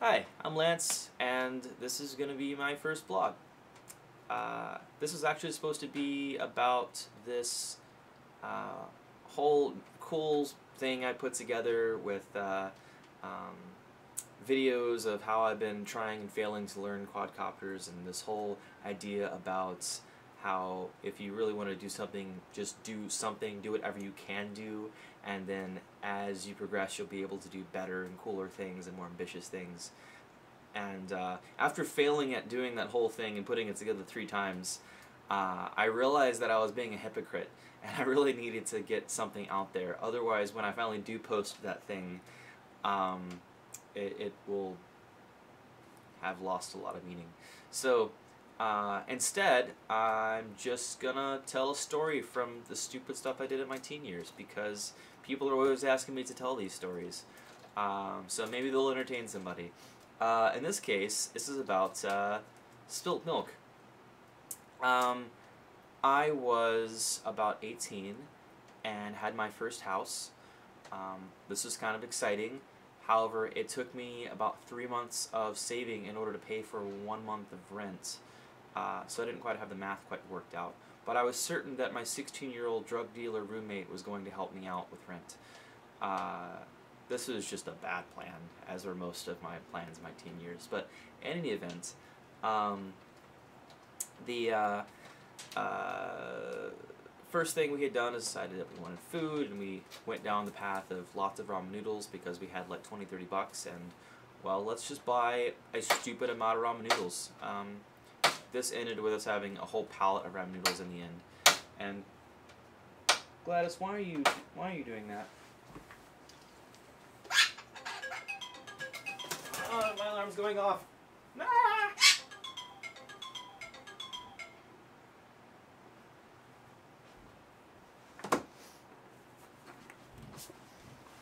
Hi, I'm Lance, and this is going to be my first blog. This is actually supposed to be about this whole cool thing I put together with videos of how I've been trying and failing to learn quadcopters, and this whole idea about how if you really want to do something, just do something, do whatever you can do, and then as you progress you'll be able to do better and cooler things and more ambitious things. And after failing at doing that whole thing and putting it together 3 times, I realized that I was being a hypocrite, and I really needed to get something out there. Otherwise, when I finally do post that thing, it will have lost a lot of meaning. So instead, I'm just gonna tell a story from the stupid stuff I did in my teen years, because people are always asking me to tell these stories. So maybe they'll entertain somebody. In this case, this is about spilt milk. I was about 18 and had my first house. This was kind of exciting. However, it took me about 3 months of saving in order to pay for 1 month of rent. So I didn't quite have the math quite worked out. But I was certain that my 16-year-old drug dealer roommate was going to help me out with rent. This was just a bad plan, as were most of my plans in my teen years. But in any event, the first thing we had done is decided that we wanted food, and we went down the path of lots of ramen noodles because we had like 20-30 bucks, and well, let's just buy a stupid amount of ramen noodles. This ended with us having a whole pallet of ramen noodles in the end. And Gladys, why are you doing that? Oh, my alarm's going off. Ah!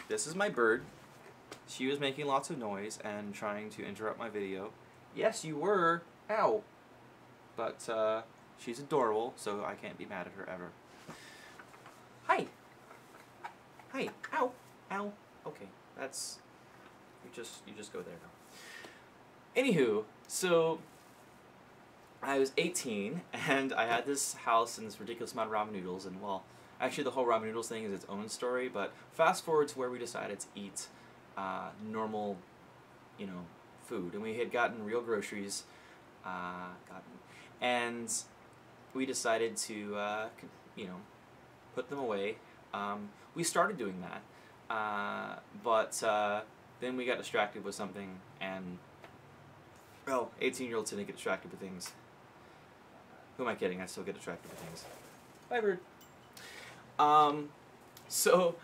This is my bird. She was making lots of noise and trying to interrupt my video. Yes, you were. Ow. But she's adorable, so I can't be mad at her ever. Hi. Hi. Ow. Ow. Okay, that's... You just go there now. Anywho, so I was 18 and I had this house and this ridiculous amount of ramen noodles, and well, actually the whole ramen noodles thing is its own story, but fast forward to where we decided to eat normal, food, and we had gotten real groceries, and we decided to, put them away. We started doing that, but then we got distracted with something, and, well, 18-year-olds didn't get distracted with things. Who am I kidding? I still get distracted with things. Bye, bird. So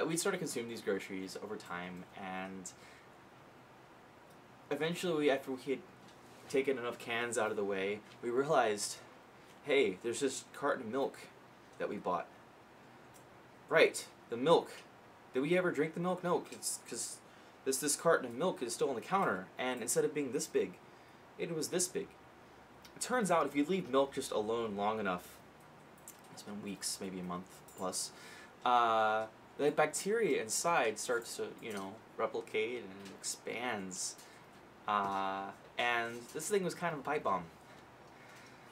we started consuming these groceries over time, and eventually, after we had taken enough cans out of the way, we realized, hey, there's this carton of milk that we bought. Right, the milk. Did we ever drink the milk? No, because this carton of milk is still on the counter, and instead of being this big, it was this big. It turns out if you leave milk just alone long enough, it's been weeks, maybe a month plus, the bacteria inside starts to, replicate and expands. And this thing was kind of a pipe bomb.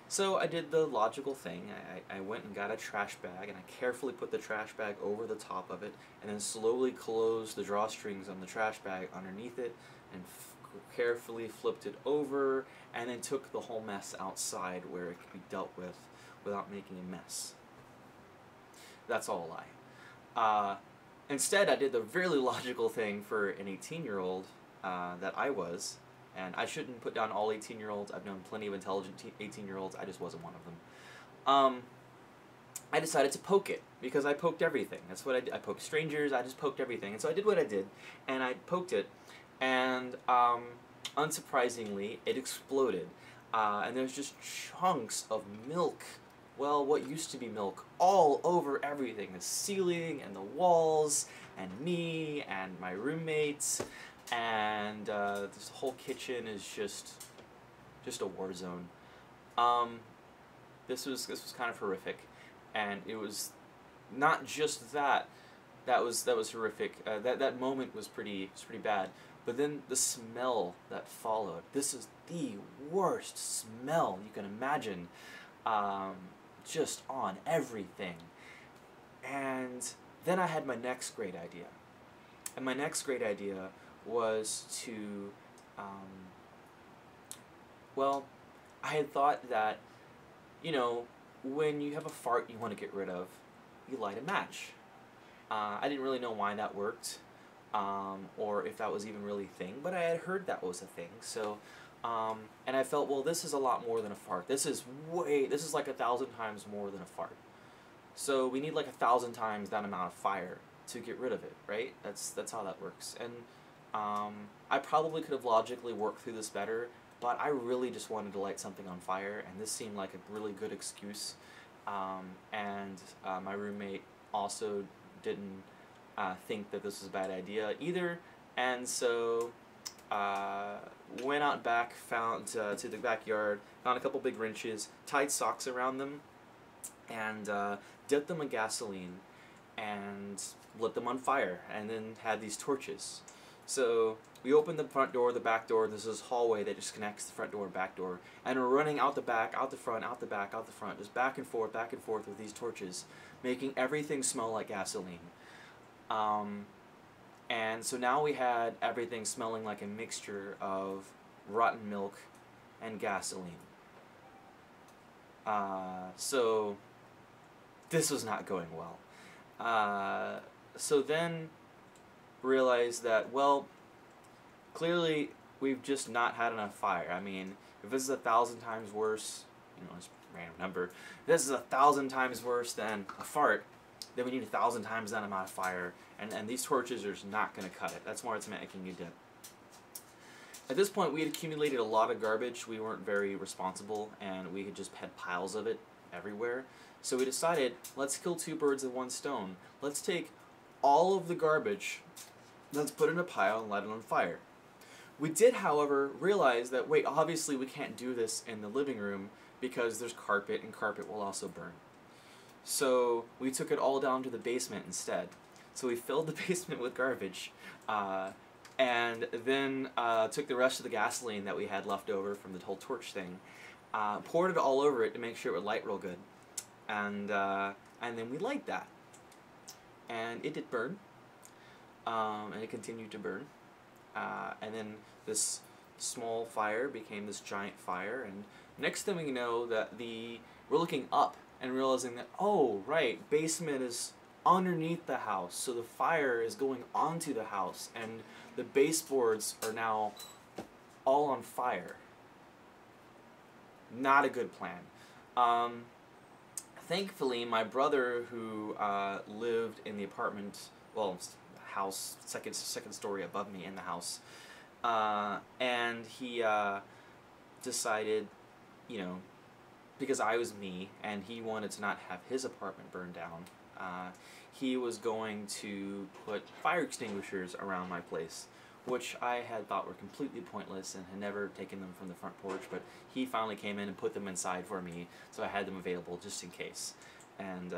So I did the logical thing. I went and got a trash bag, and I carefully put the trash bag over the top of it, and then slowly closed the drawstrings on the trash bag underneath it, and carefully flipped it over, and then took the whole mess outside where it could be dealt with without making a mess. That's all a lie. Instead, I did the really logical thing for an 18-year-old that I was. And I shouldn't put down all 18-year-olds. I've known plenty of intelligent 18-year-olds. I just wasn't one of them. I decided to poke it, because I poked everything. That's what I did. I poked strangers. I just poked everything. And so I did what I did, and I poked it, and unsurprisingly, it exploded. And there's just chunks of milk, well, what used to be milk, all over everything. The ceiling, and the walls, and me, and my roommates. And this whole kitchen is just a war zone. This was kind of horrific, and it was not just that. that was horrific. That moment was pretty bad. But then the smell that followed. This is the worst smell you can imagine. Just on everything. And then I had my next great idea. And my next great idea was to, well, I had thought that, you know, when you have a fart you want to get rid of, you light a match. I didn't really know why that worked, or if that was even really a thing, but I had heard that was a thing. So, and I felt, well, this is a lot more than a fart. This is like 1,000 times more than a fart. So we need like 1,000 times that amount of fire to get rid of it, right? That's how that works. And I probably could have logically worked through this better, but I really just wanted to light something on fire, and this seemed like a really good excuse. My roommate also didn't think that this was a bad idea either, and so went out back, found to the backyard, found a couple big wrenches, tied socks around them, and dipped them in gasoline, and lit them on fire, and then had these torches. So we opened the front door, the back door. There's this hallway that just connects the front door and back door, and we're running out the back, out the front, out the back, out the front, just back and forth with these torches, making everything smell like gasoline. And so now we had everything smelling like a mixture of rotten milk and gasoline. So this was not going well. So then realized that, well, clearly we've just not had enough fire. I mean, if this is 1,000 times worse, you know, it's a random number, this is 1,000 times worse than a fart, then we need 1,000 times that amount of fire, and these torches are just not going to cut it. That's why it's making you dip. At this point, we had accumulated a lot of garbage. We weren't very responsible, and we had just had piles of it everywhere. So we decided, let's kill two birds with one stone. Let's take all of the garbage, let's put it in a pile and light it on fire. We did, however, realize that, wait, obviously we can't do this in the living room because there's carpet, and carpet will also burn. So we took it all down to the basement instead. So we filled the basement with garbage, and then took the rest of the gasoline that we had left over from the whole torch thing, poured it all over it to make sure it would light real good, and then we light that. And it did burn, and it continued to burn, and then this small fire became this giant fire, and next thing we know that we're looking up and realizing that, oh right, basement is underneath the house, so the fire is going onto the house, and the baseboards are now all on fire. Not a good plan. Thankfully, my brother, who lived in the apartment, well, house, second story above me in the house, and he decided, you know, because I was me, and he wanted to not have his apartment burned down, he was going to put fire extinguishers around my place, which I had thought were completely pointless and had never taken them from the front porch, but he finally came in and put them inside for me, so I had them available just in case. And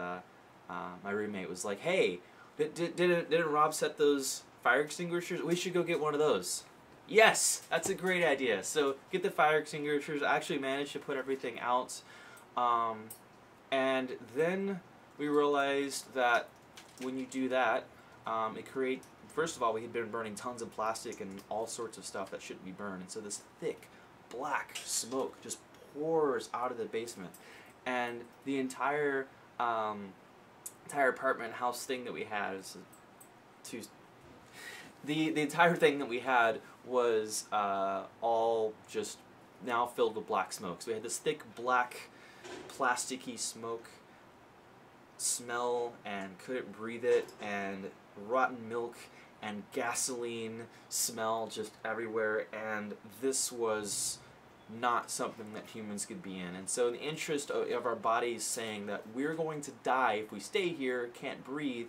my roommate was like, hey, didn't Rob set those fire extinguishers? We should go get one of those. Yes, that's a great idea. So get the fire extinguishers. I actually managed to put everything out, and then we realized that when you do that, first of all, we had been burning tons of plastic and all sorts of stuff that shouldn't be burned, and so this thick black smoke just pours out of the basement, and the entire apartment house thing that we had the entire thing that we had was all just now filled with black smoke. So we had this thick black plasticky smoke smell and couldn't breathe it, and rotten milk and gasoline smell just everywhere, and this was not something that humans could be in. And so in the interest of our bodies saying that we're going to die if we stay here, can't breathe,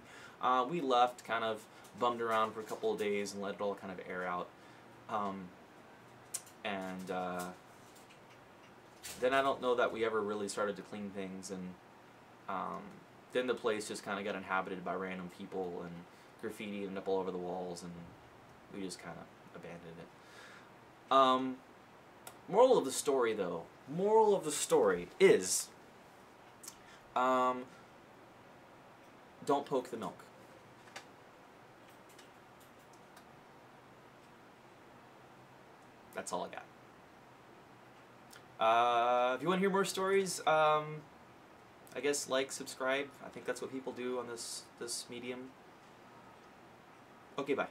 we left, kind of bummed around for a couple of days and let it all kind of air out. Then I don't know that we ever really started to clean things, and then the place just kind of got inhabited by random people, and graffiti ended up all over the walls, and we just kind of abandoned it. Moral of the story, though. Moral of the story is, don't poke the milk. That's all I got. If you want to hear more stories, I guess like, subscribe. I think that's what people do on this medium. Okay, bye.